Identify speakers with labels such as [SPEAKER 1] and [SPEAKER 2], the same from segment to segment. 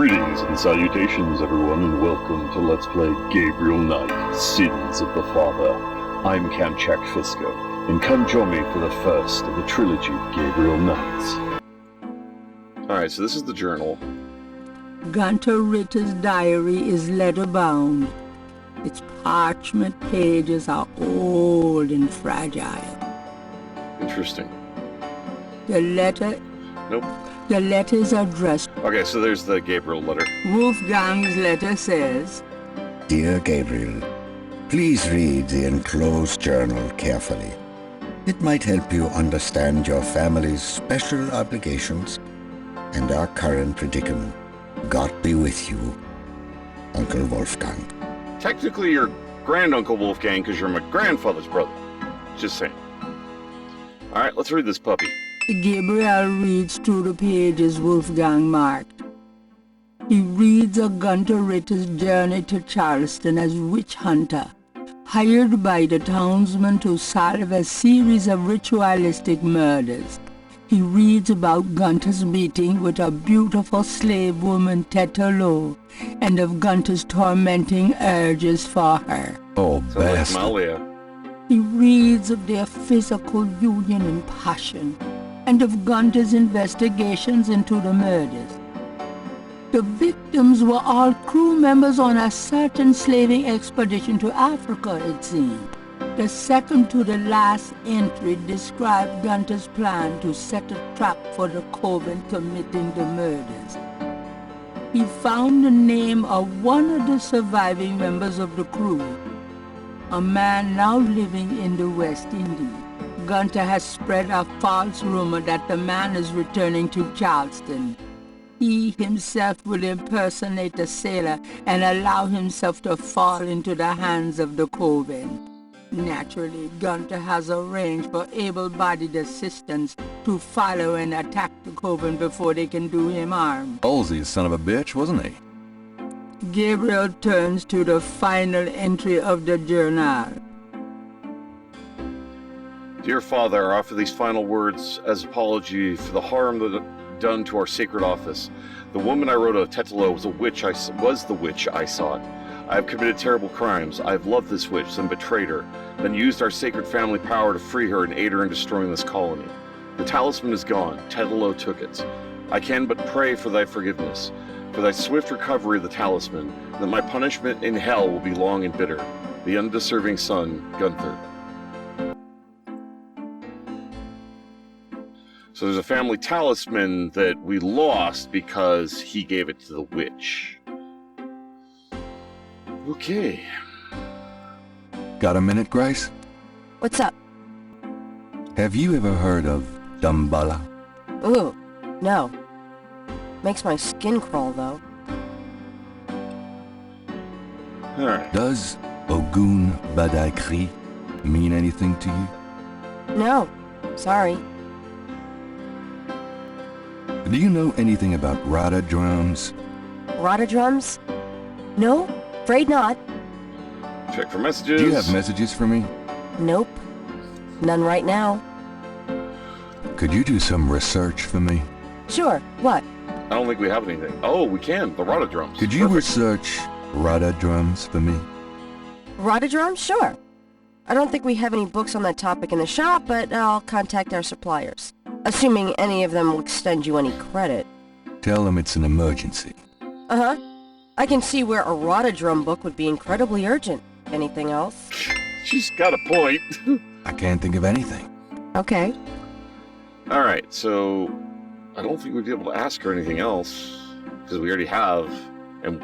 [SPEAKER 1] Greetings and salutations, everyone, and welcome to Let's Play Gabriel Knight, Sins of the Father. I'm Kamchak Fisko, and come join me for the first of the trilogy of Gabriel Knights. Alright, so this is the journal.
[SPEAKER 2] Gunter Ritter's diary is letter-bound. Its parchment pages are old and fragile.
[SPEAKER 1] Interesting.
[SPEAKER 2] The letter...
[SPEAKER 1] Nope.
[SPEAKER 2] The letter is addressed.
[SPEAKER 1] Okay, so there's the Gabriel letter.
[SPEAKER 2] Wolfgang's letter says,
[SPEAKER 3] Dear Gabriel, please read the enclosed journal carefully. It might help you understand your family's special obligations and our current predicament. God be with you, Uncle Wolfgang.
[SPEAKER 1] Technically, you're Granduncle Wolfgang because you're my grandfather's brother. Just saying. Alright, let's read this puppy.
[SPEAKER 2] Gabriel reads through the pages Wolfgang marked. He reads of Gunter Ritter's journey to Charleston as witch hunter, hired by the townsmen to solve a series of ritualistic murders. He reads about Gunter's meeting with a beautiful slave woman, Tetelo, and of Gunter's tormenting urges for her.
[SPEAKER 3] Oh,
[SPEAKER 1] Sounds like
[SPEAKER 3] bastard.
[SPEAKER 1] Malia.
[SPEAKER 2] He reads of their physical union and passion, and of Gunter's investigations into the murders. The victims were all crew members on a certain slaving expedition to Africa, it seemed. The second to the last entry described Gunter's plan to set a trap for the coven committing the murders. He found the name of one of the surviving members of the crew, a man now living in the West Indies. Gunter has spread a false rumor that the man is returning to Charleston. He himself will impersonate a sailor and allow himself to fall into the hands of the coven. Naturally, Gunter has arranged for able-bodied assistants to follow and attack the coven before they can do him harm.
[SPEAKER 4] Ballsy, son of a bitch, wasn't he?
[SPEAKER 2] Gabriel turns to the final entry of the journal.
[SPEAKER 1] Dear Father, I offer these final words as apology for the harm that done to our sacred office. The woman I wrote of, Tetelo, was the witch I sought. I have committed terrible crimes. I have loved this witch, then betrayed her, then used our sacred family power to free her and aid her in destroying this colony. The talisman is gone. Tetelo took it. I can but pray for thy forgiveness, for thy swift recovery of the talisman, that my punishment in hell will be long and bitter. The undeserving son, Gunther. So there's a family talisman that we lost because he gave it to the witch. Okay.
[SPEAKER 4] Got a minute, Grace?
[SPEAKER 5] What's up?
[SPEAKER 4] Have you ever heard of Damballa?
[SPEAKER 5] Ooh, no. Makes my skin crawl, though.
[SPEAKER 1] Alright.
[SPEAKER 4] Does Ogun Badaikri mean anything to you?
[SPEAKER 5] No, sorry.
[SPEAKER 4] Do you know anything about Rada drums?
[SPEAKER 5] Rada drums? No, afraid not.
[SPEAKER 1] Check for messages.
[SPEAKER 4] Do you have messages for me?
[SPEAKER 5] Nope. None right now.
[SPEAKER 4] Could you do some research for me?
[SPEAKER 5] Sure, what?
[SPEAKER 1] I don't think we have anything. Oh, we can. The Rada drums.
[SPEAKER 4] Could you
[SPEAKER 1] Perfect.
[SPEAKER 4] research Rada drums for me?
[SPEAKER 5] Rada drums? Sure. I don't think we have any books on that topic in the shop, but I'll contact our suppliers. Assuming any of them will extend you any credit.
[SPEAKER 4] Tell them it's an emergency.
[SPEAKER 5] Uh-huh. I can see where a Rada drum book would be incredibly urgent. Anything else?
[SPEAKER 1] She's got a point.
[SPEAKER 4] I can't think of anything.
[SPEAKER 5] Okay.
[SPEAKER 1] Alright, so I don't think we'd be able to ask her anything else, because we already have, and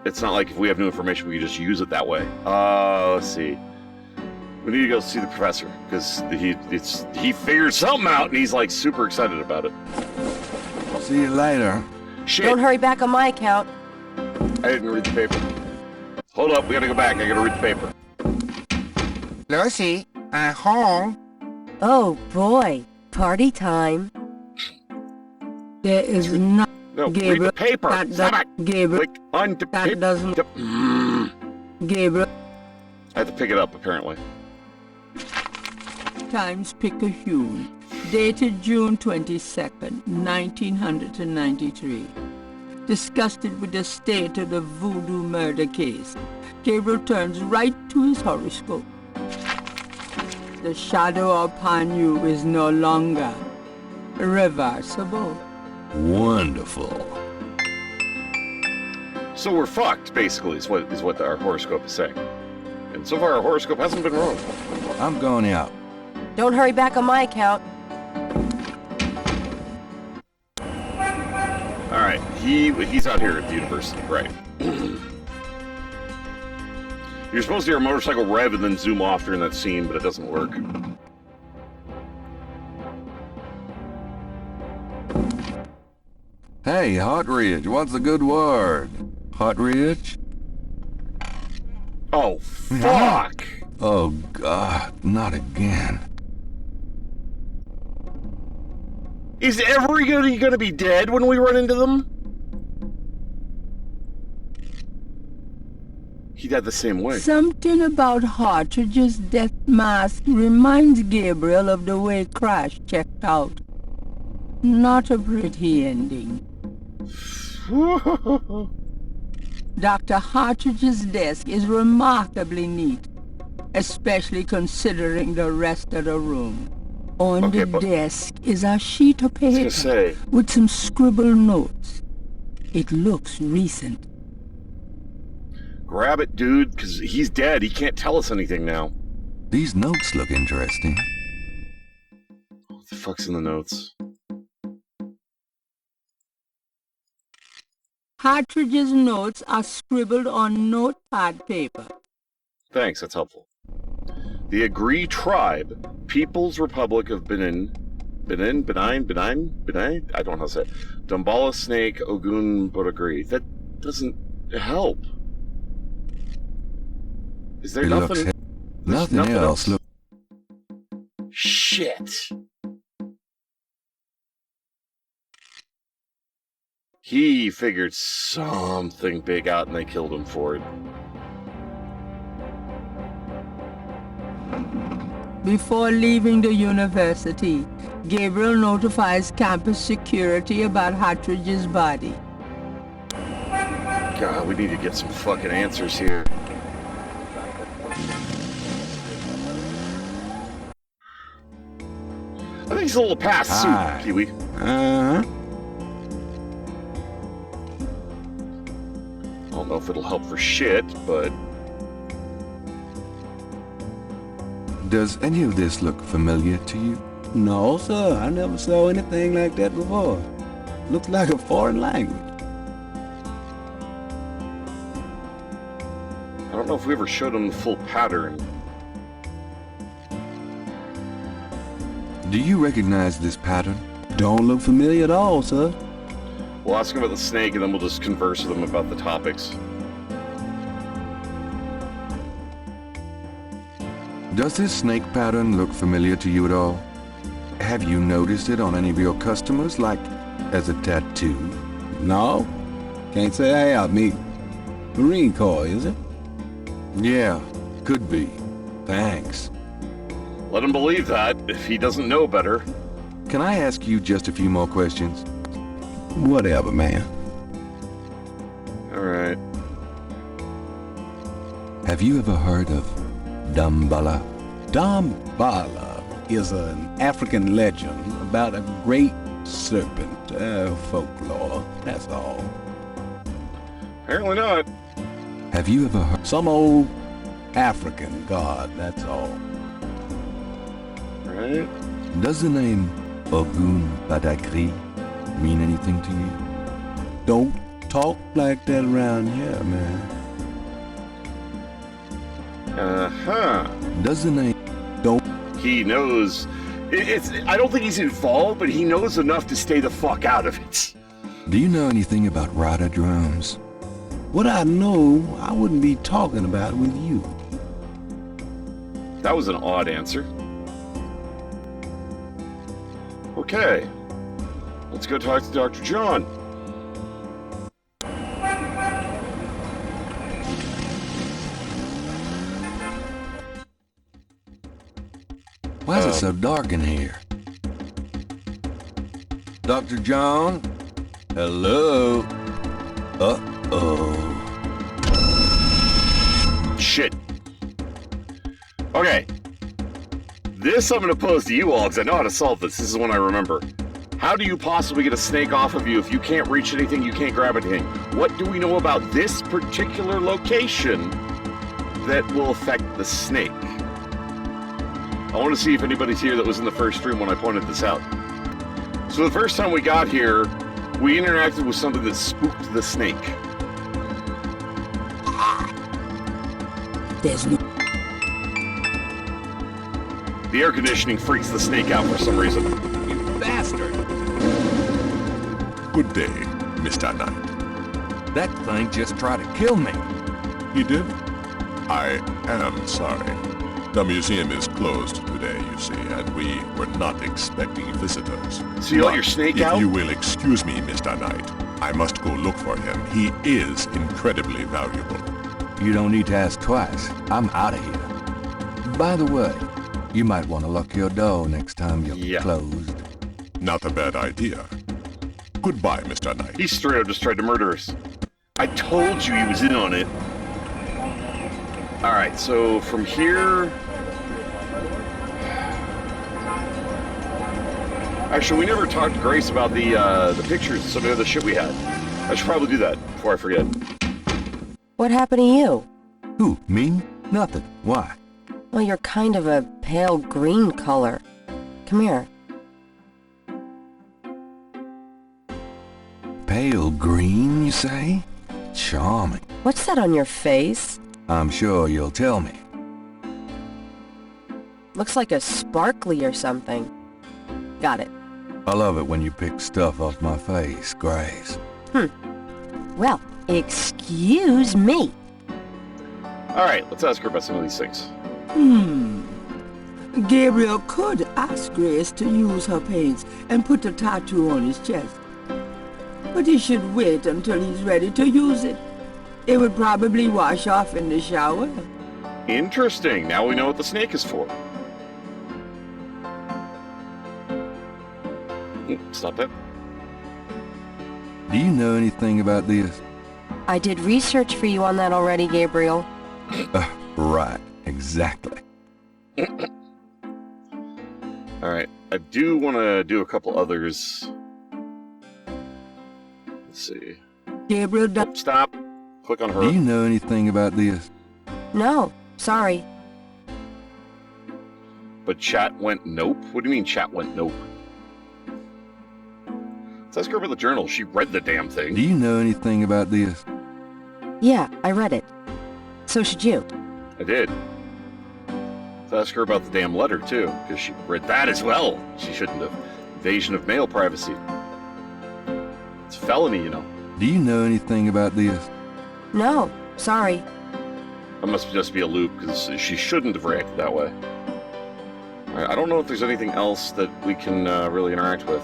[SPEAKER 1] it's not like if we have new information we can just use it that way. Let's see. We need to go see the professor, because he figured something out, and he's like super excited about it.
[SPEAKER 4] See you later.
[SPEAKER 1] Shit!
[SPEAKER 5] Don't hurry back on my account.
[SPEAKER 1] I didn't read the paper. Hold up, we gotta go back, I gotta read the paper.
[SPEAKER 6] Lucy, at home.
[SPEAKER 5] Oh boy, party time.
[SPEAKER 2] There is not...
[SPEAKER 1] No, read
[SPEAKER 2] Gabriel,
[SPEAKER 1] the paper!
[SPEAKER 2] that-
[SPEAKER 1] Stop
[SPEAKER 2] that-
[SPEAKER 1] it!
[SPEAKER 2] Gabriel,
[SPEAKER 1] Click on the
[SPEAKER 2] that
[SPEAKER 1] paper.
[SPEAKER 2] doesn't... Gabriel...
[SPEAKER 1] I have to pick it up, apparently.
[SPEAKER 2] Times Picayune, dated June 22nd, 1993. Disgusted with the state of the voodoo murder case, Gabriel turns right to his horoscope. The shadow upon you is no longer reversible.
[SPEAKER 4] Wonderful.
[SPEAKER 1] So we're fucked, basically, is what our horoscope is saying. And so far, our horoscope hasn't been wrong.
[SPEAKER 4] I'm going out.
[SPEAKER 5] Don't hurry back on my account.
[SPEAKER 1] All right, he's out here at the university, right? You're supposed to hear a motorcycle rev and then zoom off during that scene, but it doesn't work.
[SPEAKER 4] Hey, Hotridge, what's the good word? Hotridge?
[SPEAKER 1] Oh, fuck!
[SPEAKER 4] Oh, God, not again.
[SPEAKER 1] Is everybody gonna be dead when we run into them? He died the same way.
[SPEAKER 2] Something about Hartridge's death mask reminds Gabriel of the way Crash checked out. Not a pretty ending. Dr. Hartridge's desk is remarkably neat, especially considering the rest of the room. On
[SPEAKER 1] Okay,
[SPEAKER 2] the desk is a sheet of paper
[SPEAKER 1] say.
[SPEAKER 2] with some scribbled notes. It looks recent.
[SPEAKER 1] Grab it, dude, because he's dead. He can't tell us anything now.
[SPEAKER 4] These notes look interesting.
[SPEAKER 1] What the fuck's in the notes?
[SPEAKER 2] Hartridge's notes are scribbled on notepad paper.
[SPEAKER 1] Thanks, that's helpful. The Agree Tribe, People's Republic of Benin, I don't know how to say it. Dumbala Snake, Ogun, Bodagree. That doesn't help. Is there
[SPEAKER 4] It
[SPEAKER 1] nothing?
[SPEAKER 4] looks
[SPEAKER 1] There's
[SPEAKER 4] nothing else. Look.
[SPEAKER 1] Shit. He figured something big out and they killed him for it.
[SPEAKER 2] Before leaving the university, Gabriel notifies campus security about Hartridge's body.
[SPEAKER 1] God, we need to get some fucking answers here. I think he's a little past
[SPEAKER 4] Hi.
[SPEAKER 1] soup, Kiwi.
[SPEAKER 4] Uh-huh.
[SPEAKER 1] I don't know if it'll help for shit, but
[SPEAKER 4] Does any of this look familiar to you?
[SPEAKER 6] No, sir. I never saw anything like that before. Looks like a foreign language.
[SPEAKER 1] I don't know if we ever showed him the full pattern.
[SPEAKER 4] Do you recognize this pattern?
[SPEAKER 6] Don't look familiar at all, sir.
[SPEAKER 1] We'll ask him about the snake and then we'll just converse with him about the topics.
[SPEAKER 4] Does this snake pattern look familiar to you at all? Have you noticed it on any of your customers, like as a tattoo?
[SPEAKER 6] No, can't say I have. Me, Marine Corps, is it?
[SPEAKER 4] Yeah, could be. Thanks.
[SPEAKER 1] Let him believe that, if he doesn't know better.
[SPEAKER 4] Can I ask you just a few more questions?
[SPEAKER 6] Whatever, man.
[SPEAKER 1] Alright.
[SPEAKER 4] Have you ever heard of Damballa?
[SPEAKER 6] Damballa is an African legend about a great serpent. Folklore, that's all.
[SPEAKER 1] Apparently not.
[SPEAKER 4] Have you ever heard?
[SPEAKER 6] Some old African god, that's all.
[SPEAKER 1] Right?
[SPEAKER 4] Does the name Ogun Badagri mean anything to you?
[SPEAKER 6] Don't talk like that around here, man.
[SPEAKER 1] Uh-huh.
[SPEAKER 4] Does the name...
[SPEAKER 1] He knows. I don't think he's involved, but he knows enough to stay the fuck out of it.
[SPEAKER 4] Do you know anything about rider drums?
[SPEAKER 6] What I know, I wouldn't be talking about with you.
[SPEAKER 1] That was an odd answer. Okay. Let's go talk to Dr. John.
[SPEAKER 4] Why is it so dark in here? Dr. John? Hello? Uh-oh.
[SPEAKER 1] Shit. Okay. This I'm going to pose to you all, because I know how to solve this. This is one I remember. How do you possibly get a snake off of you if you can't reach anything, you can't grab anything? What do we know about this particular location that will affect the snake? I want to see if anybody's here that was in the first room when I pointed this out. So the first time we got here, we interacted with something that spooked the snake.
[SPEAKER 2] There's no...
[SPEAKER 1] The air conditioning freaks the snake out for some reason.
[SPEAKER 4] You bastard!
[SPEAKER 7] Good day, Mr. Knight.
[SPEAKER 4] That thing just tried to kill me.
[SPEAKER 7] He did? I am sorry. The museum is closed today, you see, and we were not expecting visitors.
[SPEAKER 1] So you let
[SPEAKER 7] But
[SPEAKER 1] your snake
[SPEAKER 7] if
[SPEAKER 1] out?
[SPEAKER 7] you will excuse me, Mr. Knight, I must go look for him. He is incredibly valuable.
[SPEAKER 4] You don't need to ask twice. I'm out of here. By the way, you might want to lock your door next time you're
[SPEAKER 1] Yeah.
[SPEAKER 4] closed.
[SPEAKER 7] Not a bad idea. Goodbye, Mr. Knight.
[SPEAKER 1] He straight up just tried to murder us. I told you he was in on it. Alright, so from here... Actually, we never talked to Grace about the pictures and some of the other shit we had. I should probably do that before I forget.
[SPEAKER 5] What happened to you?
[SPEAKER 4] Who, me? Nothing. Why?
[SPEAKER 5] Well, you're kind of a pale green color. Come here.
[SPEAKER 4] Pale green, you say? Charming.
[SPEAKER 5] What's that on your face?
[SPEAKER 4] I'm sure you'll tell me.
[SPEAKER 5] Looks like a sparkly or something. Got it.
[SPEAKER 4] I love it when you pick stuff off my face, Grace.
[SPEAKER 5] Well, excuse me.
[SPEAKER 1] Alright, let's ask her about some of these things.
[SPEAKER 2] Gabriel could ask Grace to use her paints and put a tattoo on his chest. But he should wait until he's ready to use it. It would probably wash off in the shower.
[SPEAKER 1] Interesting. Now we know what the snake is for. Stop that.
[SPEAKER 4] Do you know anything about this?
[SPEAKER 5] I did research for you on that already, Gabriel.
[SPEAKER 4] Right, exactly.
[SPEAKER 1] Alright, I do want to do a couple others. Let's see.
[SPEAKER 2] Gabriel
[SPEAKER 1] Oh, stop. Click on her.
[SPEAKER 4] Do you know anything about this?
[SPEAKER 5] No, sorry.
[SPEAKER 1] But chat went nope? What do you mean chat went nope? Let's ask her about the journal. She read the damn
[SPEAKER 4] Do
[SPEAKER 1] thing.
[SPEAKER 4] you know anything about this?
[SPEAKER 5] Yeah, I read it. So should you.
[SPEAKER 1] I did. Let's ask her about the damn letter, too, because she read that as well. She shouldn't have. Invasion of male privacy. It's a felony, you know.
[SPEAKER 4] Do you know anything about this?
[SPEAKER 5] No, sorry.
[SPEAKER 1] That must just be a loop, because she shouldn't have reacted that way. Alright, I don't know if there's anything else that we can really interact with.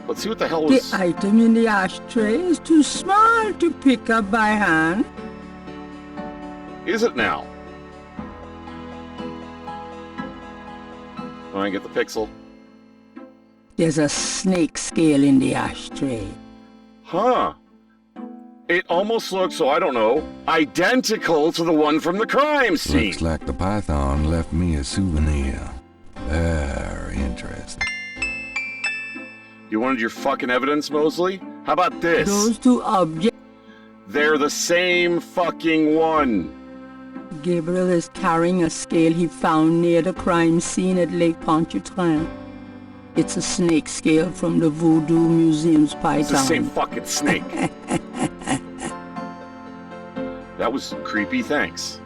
[SPEAKER 1] Let's see what the hell
[SPEAKER 2] The
[SPEAKER 1] was...
[SPEAKER 2] item in the ashtray is too small to pick up by hand.
[SPEAKER 1] Is it now? I get the pixel.
[SPEAKER 2] There's a snake scale in the ashtray.
[SPEAKER 1] Huh. It almost looks, so I don't know, identical to the one from the crime scene.
[SPEAKER 4] Looks like the python left me a souvenir. Very interesting.
[SPEAKER 1] You wanted your fucking evidence, Mosley? How about this?
[SPEAKER 2] Those two objects...
[SPEAKER 1] They're the same fucking one.
[SPEAKER 2] Gabriel is carrying a scale he found near the crime scene at Lake Pontchartrain. It's a snake scale from the Voodoo Museum's python.
[SPEAKER 1] It's the same fucking snake. That was creepy, thanks.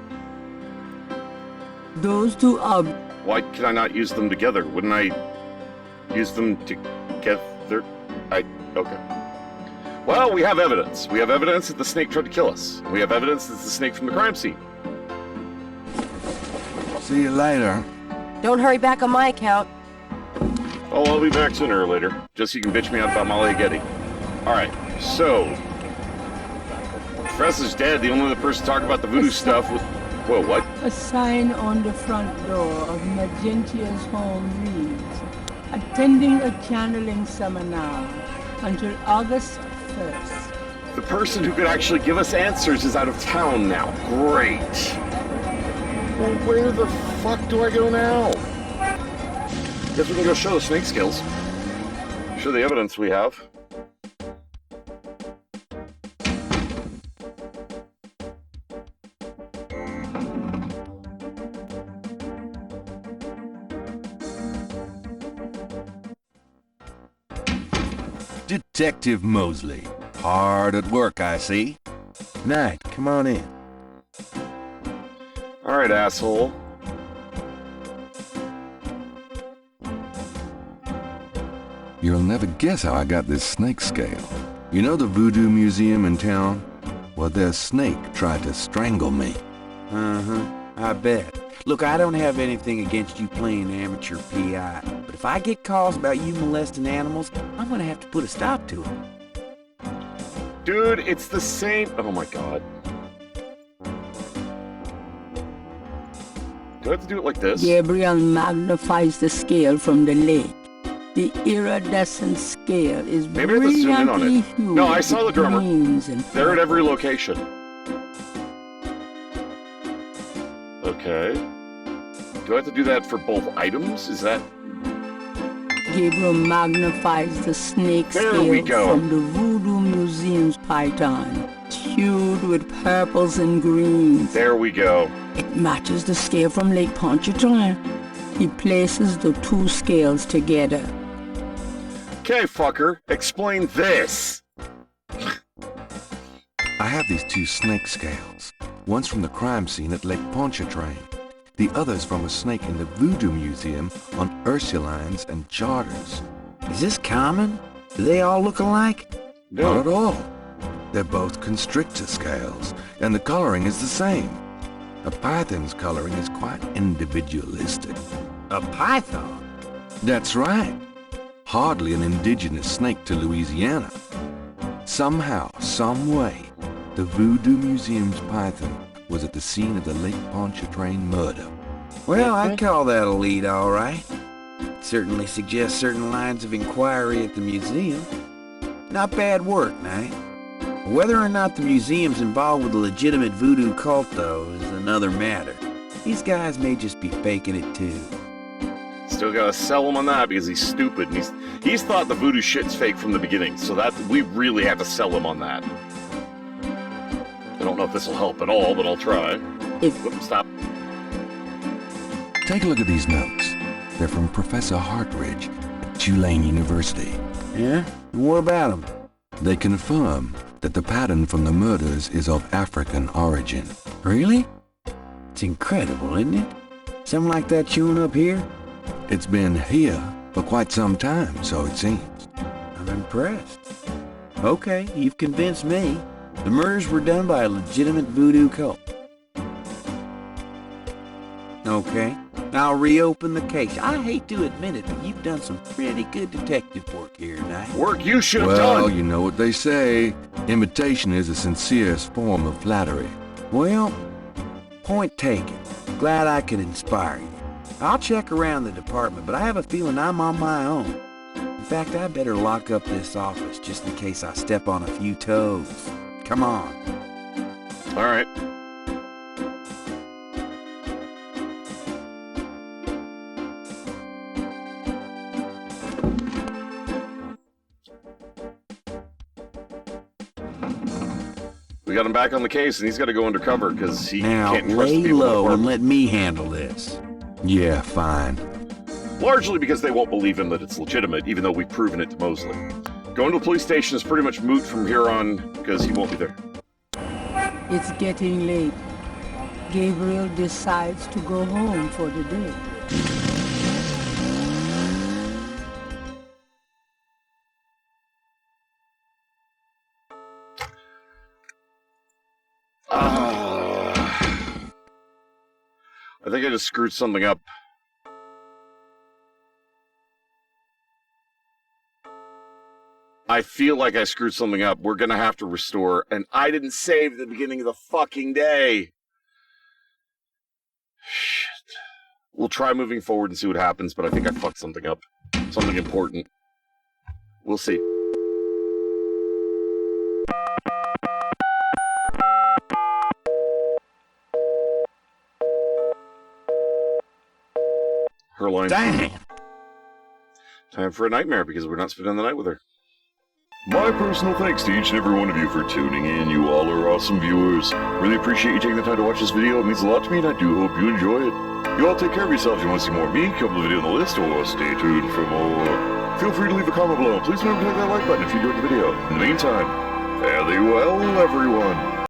[SPEAKER 2] Those two objects...
[SPEAKER 1] Why can I not use them together? Wouldn't I use them together? Okay. Well, we have evidence. We have evidence that the snake tried to kill us. We have evidence that it's the snake from the crime scene.
[SPEAKER 4] See you later.
[SPEAKER 5] Don't hurry back on my account.
[SPEAKER 1] Oh, I'll be back sooner or later. Just so you can bitch me out about Molly Getty. Alright, so... Professor's dead. The only other person to talk about the voodoo stuff was... Whoa, what?
[SPEAKER 2] A sign on the front door of Magentia's home reads, attending a channeling seminar until August 1st.
[SPEAKER 1] The person who could actually give us answers is out of town now. Great. Well, where the fuck do I go now? Guess we can go show the snake skills. Show the evidence we have.
[SPEAKER 4] Detective Mosley. Hard at work, I see. Knight, come on in.
[SPEAKER 1] All right, asshole.
[SPEAKER 4] You'll never guess how I got this snake scale. You know the voodoo museum in town? Well, their snake tried to strangle me.
[SPEAKER 6] Uh-huh, I bet. Look, I don't have anything against you playing amateur PI, but if I get calls about you molesting animals, I'm gonna have to put a stop to it.
[SPEAKER 1] Dude, it's the same. Oh my god. Do I have to do it like this?
[SPEAKER 2] Gabriel magnifies the scale from the lake. The iridescent scale is
[SPEAKER 1] Maybe I have to zoom in on
[SPEAKER 2] brilliantly
[SPEAKER 1] it.
[SPEAKER 2] hued
[SPEAKER 1] No, I saw the
[SPEAKER 2] with
[SPEAKER 1] drummer.
[SPEAKER 2] greens and
[SPEAKER 1] They're at every location. Okay. Do I have to do that for both items? Is that...
[SPEAKER 2] Gabriel magnifies the snake
[SPEAKER 1] There
[SPEAKER 2] scale
[SPEAKER 1] we go.
[SPEAKER 2] from the Voodoo Museum's python. It's hued with purples and greens.
[SPEAKER 1] There we go.
[SPEAKER 2] It matches the scale from Lake Pontchartrain. He places the two scales together.
[SPEAKER 1] Okay, fucker. Explain this.
[SPEAKER 4] I have these two snake scales. One's from the crime scene at Lake Pontchartrain. The other's from a snake in the Voodoo Museum on Ursulines and Charters.
[SPEAKER 6] Is this common? Do they all look alike?
[SPEAKER 4] Not at all. They're both constrictor scales, and the coloring is the same. A python's coloring is quite individualistic.
[SPEAKER 6] A python?
[SPEAKER 4] That's right. Hardly an indigenous snake to Louisiana. Somehow, some way, the Voodoo Museum's python was at the scene of the Lake Pontchartrain murder.
[SPEAKER 6] Well, I'd call that a lead, all right. It certainly suggests certain lines of inquiry at the museum. Not bad work, Knight. Whether or not the museum's involved with a legitimate voodoo cult, though, is another matter. These guys may just be faking it, too.
[SPEAKER 1] Still gotta sell him on that because he's stupid. And he's thought the voodoo shit's fake from the beginning. So that we really have to sell him on that. I don't know if this will help at all, but I'll try. Whoop, stop.
[SPEAKER 4] Take a look at these notes. They're from Professor Hartridge at Tulane University.
[SPEAKER 6] Yeah? And what about them?
[SPEAKER 4] They confirm that the pattern from the murders is of African origin.
[SPEAKER 6] Really? It's incredible, isn't it? Something like that showing up here?
[SPEAKER 4] It's been here for quite some time, so it seems.
[SPEAKER 6] I'm impressed. Okay, you've convinced me. The murders were done by a legitimate voodoo cult. Okay, I'll reopen the case. I hate to admit it, but you've done some pretty good detective work here, Knight.
[SPEAKER 1] Work you should have
[SPEAKER 4] Well,
[SPEAKER 1] done.
[SPEAKER 4] you know what they say. Imitation is the sincerest form of flattery.
[SPEAKER 6] Well, point taken. Glad I could inspire you. I'll check around the department, but I have a feeling I'm on my own. In fact, I better lock up this office just in case I step on a few toes. Come on.
[SPEAKER 1] All right. We got him back on the case, and he's got to go undercover because he
[SPEAKER 6] Now,
[SPEAKER 1] can't trust the
[SPEAKER 6] lay
[SPEAKER 1] people in the
[SPEAKER 6] low and
[SPEAKER 1] department.
[SPEAKER 6] let me handle this.
[SPEAKER 4] Yeah, fine.
[SPEAKER 1] Largely because they won't believe him that it's legitimate, even though we've proven it to Mosley. Going to the police station is pretty much moot from here on because he won't be there.
[SPEAKER 2] It's getting late. Gabriel decides to go home for the day.
[SPEAKER 1] I think I just screwed something up. I feel like I screwed something up. We're gonna have to restore, and I didn't save the beginning of the fucking day. Shit. We'll try moving forward and see what happens, but I think I fucked something up. Something important. We'll see. her line.
[SPEAKER 6] Damn!
[SPEAKER 1] Time for a nightmare because we're not spending the night with her. My personal thanks to each and every one of you for tuning in. You all are awesome viewers. Really appreciate you taking the time to watch this video. It means a lot to me, and I do hope you enjoy it. You all take care of yourselves. You want to see more of me? Come to the video on the list, or stay tuned for more. Feel free to leave a comment below. Please remember to hit that like button if you enjoyed the video. In the meantime, fare thee well, everyone.